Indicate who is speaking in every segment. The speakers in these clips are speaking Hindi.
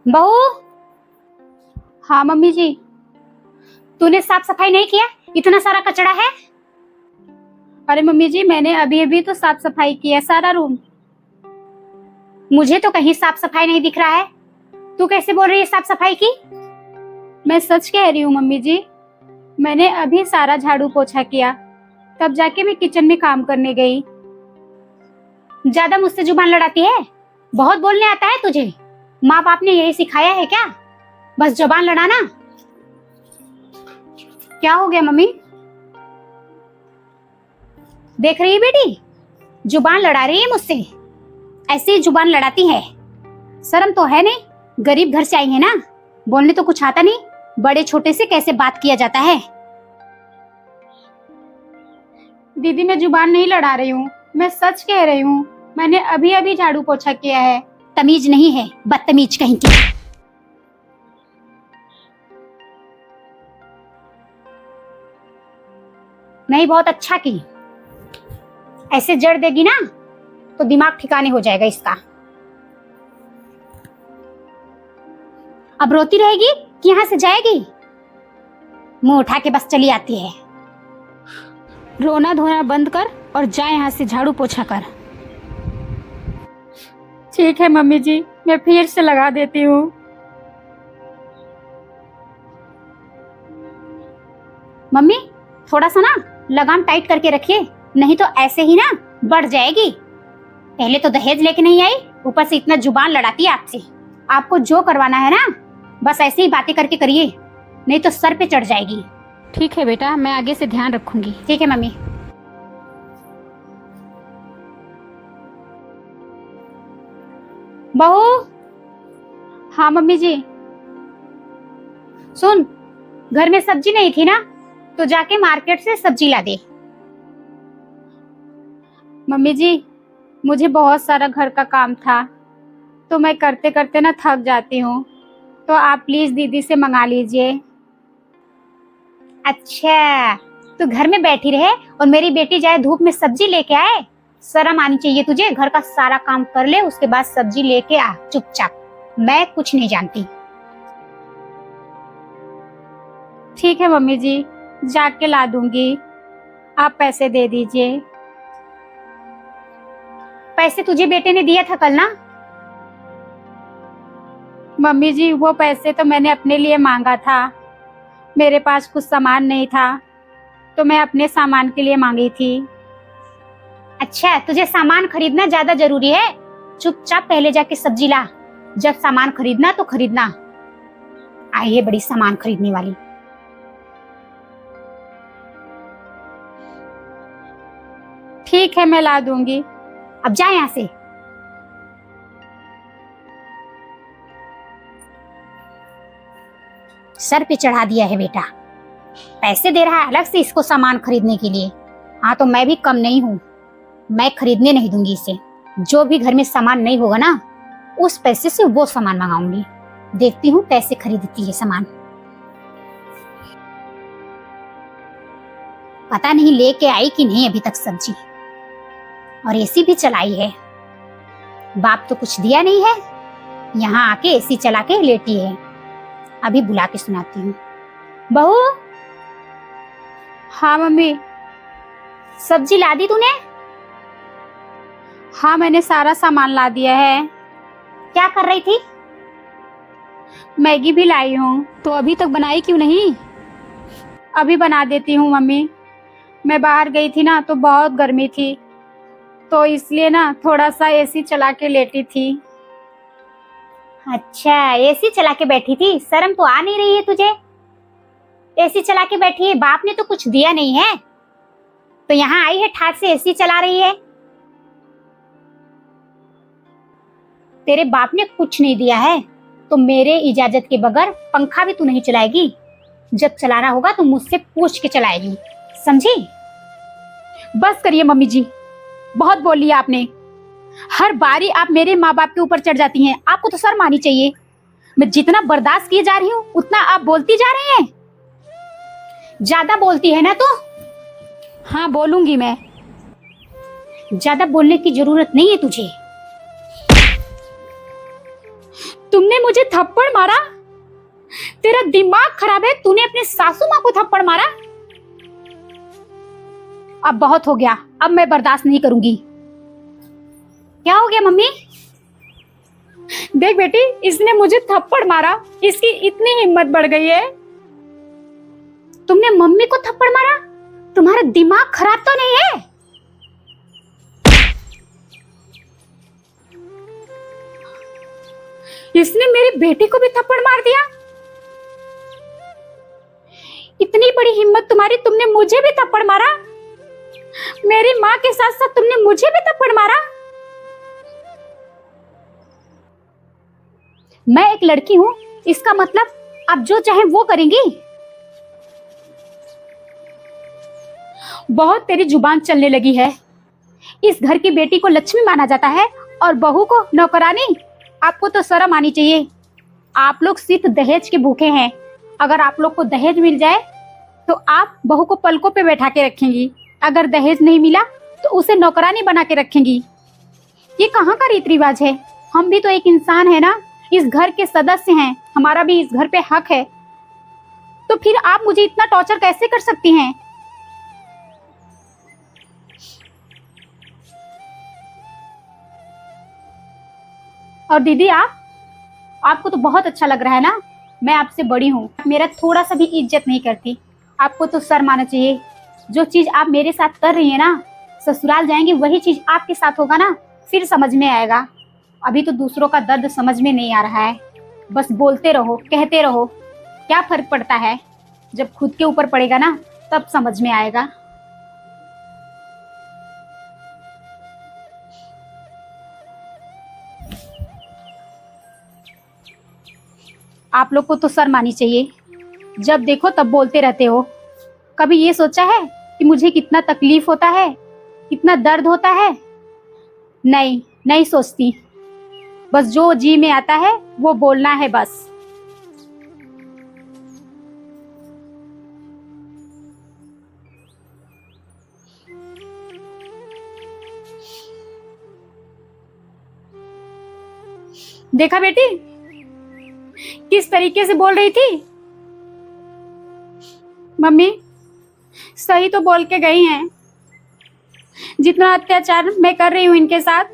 Speaker 1: बहू। हाँ मम्मी जी। तूने साफ सफाई नहीं किया? इतना सारा कचरा है। अरे मम्मी जी, मैंने अभी अभी तो साफ सफाई किया सारा रूम। मुझे तो कहीं साफ सफाई नहीं दिख रहा है। तू कैसे बोल रही है साफ सफाई की? मैं सच कह रही हूँ मम्मी जी, मैंने अभी सारा झाड़ू पोछा किया, तब जाके मैं किचन में काम करने गई। ज्यादा मुझसे जुबान लड़ाती है? बहुत बोलने आता है तुझे? माँ बाप ने यही सिखाया है क्या, बस जुबान लड़ाना? क्या हो गया मम्मी? देख रही है बेटी, जुबान लड़ा रही है मुझसे। ऐसे ही जुबान लड़ाती है। शर्म तो है नहीं? गरीब घर से आई है ना, बोलने तो कुछ आता नहीं। बड़े छोटे से कैसे बात किया जाता है? दीदी मैं जुबान नहीं लड़ा रही हूँ, मैं सच कह रही हूँ। मैंने अभी अभी झाड़ू पोछा किया है। तमीज नहीं है, बदतमीज कहीं की। नहीं, बहुत अच्छा की। ऐसे जड़ देगी ना तो दिमाग ठिकाने हो जाएगा इसका। अब रोती रहेगी कि यहाँ से जाएगी? मुंह उठा के बस चली आती है। रोना धोना बंद कर और जा यहाँ से, झाड़ू पोछा कर। ठीक है मम्मी जी, मैं फिर से लगा देती हूँ। मम्मी थोड़ा सा ना लगाम टाइट करके रखिए, नहीं तो ऐसे ही ना बढ़ जाएगी। पहले तो दहेज लेके नहीं आई, ऊपर से इतना जुबान लड़ाती है आपसे। आपको जो करवाना है ना बस ऐसे ही बातें करके करिए, नहीं तो सर पे चढ़ जाएगी। ठीक है बेटा, मैं आगे से ध्यान रखूंगी। ठीक है मम्मी। बहू। हाँ मम्मी जी। सुन, घर में सब्जी नहीं थी ना, तो जाके मार्केट से सब्जी ला दे। मम्मी जी, मुझे बहुत सारा घर का काम था, तो मैं करते करते ना थक जाती हूँ, तो आप प्लीज दीदी से मंगा लीजिए। अच्छा, तो घर में बैठी रहे और मेरी बेटी जाए धूप में सब्जी लेके आए? शर्म आनी चाहिए तुझे। घर का सारा काम कर ले, उसके बाद सब्जी लेके आ चुपचाप। मैं कुछ नहीं जानती। ठीक है मम्मी जी, जाके ला दूंगी। आप पैसे दे दीजिए। पैसे तुझे बेटे ने दिया था कल ना? मम्मी जी, वो पैसे तो मैंने अपने लिए मांगा था। मेरे पास कुछ सामान नहीं था, तो मैं अपने सामान के लिए मांगी थी। अच्छा, तुझे सामान खरीदना ज्यादा जरूरी है? चुपचाप पहले जाके सब्जी ला, जब सामान खरीदना तो खरीदना। आई है बड़ी सामान खरीदने वाली। ठीक है, मैं ला दूंगी। अब जा यहाँ से। सर पे चढ़ा दिया है बेटा। पैसे दे रहा है अलग से इसको सामान खरीदने के लिए। हाँ, तो मैं भी कम नहीं हूँ, मैं खरीदने नहीं दूंगी इसे। जो भी घर में सामान नहीं होगा ना, उस पैसे से वो सामान मंगाऊंगी। देखती हूँ कैसे खरीदती है सामान। पता नहीं लेके आई कि नहीं अभी तक सब्जी। और एसी भी चलाई है। बाप तो कुछ दिया नहीं है, यहाँ आके एसी चला के लेटी है। अभी बुला के सुनाती हूँ। बहू। हाँ मम्मी। सब्जी ला दी तूने? हाँ, मैंने सारा सामान ला दिया है। क्या कर रही थी? मैगी भी लाई हूँ। तो अभी तक बनाई क्यों नहीं? अभी बना देती हूँ मम्मी। मैं बाहर गई थी ना, तो बहुत गर्मी थी, तो इसलिए ना थोड़ा सा एसी चला के लेटी थी। अच्छा, एसी चला के बैठी थी? शर्म तो आ नहीं रही है तुझे? एसी चला के बैठी है, बाप ने तो कुछ दिया नहीं है, तो यहाँ आई है ठाट से एसी चला रही है। तेरे बाप ने कुछ नहीं दिया है, तो मेरे इजाजत के बगैर पंखा भी तू नहीं चलाएगी। जब चलाना होगा तो मुझसे पूछ के चलाएगी, समझी? बस करिए मम्मी जी, बहुत बोल लिया आपने। हर बारी आप मेरे माँ बाप के ऊपर चढ़ जाती हैं। आपको तो शर्म आनी चाहिए। मैं जितना बर्दाश्त किए जा रही हूँ, उतना आप बोलती जा रही हैं। ज्यादा बोलती है ना तो? हाँ, बोलूंगी मैं। ज्यादा बोलने की जरूरत नहीं है तुझे। तुमने मुझे थप्पड़ मारा? तेरा दिमाग खराब है, तूने अपने सासू माँ को थप्पड़ मारा? अब बहुत हो गया, अब मैं बर्दाश्त नहीं करूंगी। क्या हो गया मम्मी? देख बेटी, इसने मुझे थप्पड़ मारा, इसकी इतनी हिम्मत बढ़ गई है। तुमने मम्मी को थप्पड़ मारा? तुम्हारा दिमाग खराब तो नहीं है? इसने मेरी बेटी को भी थप्पड़ मार दिया। इतनी बड़ी हिम्मत तुम्हारी, तुमने मुझे भी थप्पड़ मारा। मेरी माँ के साथ साथ तुमने मुझे भी थप्पड़ मारा। मैं एक लड़की हूं, इसका मतलब आप जो चाहे वो करेंगी? बहुत तेरी जुबान चलने लगी है। इस घर की बेटी को लक्ष्मी माना जाता है और बहू को नौकरानी। आपको तो शर्म आनी चाहिए। आप लोग सिर्फ दहेज के भूखे हैं। अगर आप लोग को दहेज मिल जाए तो आप बहू को पलकों पे बैठा के रखेंगी। अगर दहेज नहीं मिला तो उसे नौकरानी बना के रखेंगी। ये कहाँ का रीति रिवाज है? हम भी तो एक इंसान है ना, इस घर के सदस्य हैं, हमारा भी इस घर पे हक है। तो फिर आप मुझे इतना टॉर्चर कैसे कर सकती हैं? और दीदी, आपको तो बहुत अच्छा लग रहा है ना, मैं आपसे बड़ी हूँ, मेरा थोड़ा सा भी इज्जत नहीं करती। आपको तो शर्म आना चाहिए। जो चीज आप मेरे साथ कर रही है ना, ससुराल जाएंगे वही चीज आपके साथ होगा ना, फिर समझ में आएगा। अभी तो दूसरों का दर्द समझ में नहीं आ रहा है। बस बोलते रहो, कहते रहो, क्या फर्क पड़ता है? जब खुद के ऊपर पड़ेगा ना, तब समझ में आएगा। आप लोग को तो शर्म आनी चाहिए। जब देखो तब बोलते रहते हो। कभी ये सोचा है कि मुझे कितना तकलीफ होता है, कितना दर्द होता है? नहीं, नहीं सोचती। बस जो जी में आता है वो बोलना है बस। देखा बेटी, किस तरीके से बोल रही थी? मम्मी सही तो बोल के गई हैं। जितना अत्याचार मैं कर रही हूँ इनके साथ,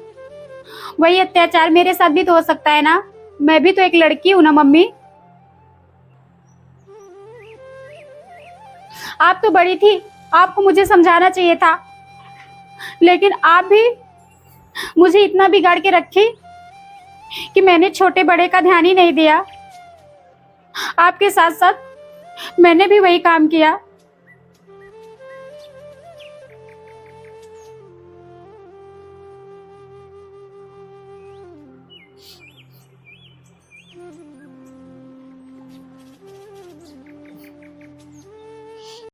Speaker 1: वही अत्याचार मेरे साथ भी तो हो सकता है ना। मैं भी तो एक लड़की हूं ना मम्मी। आप तो बड़ी थी, आपको मुझे समझाना चाहिए था, लेकिन आप भी मुझे इतना बिगाड़ के रखी कि मैंने छोटे बड़े का ध्यान ही नहीं दिया। आपके साथ साथ मैंने भी वही काम किया।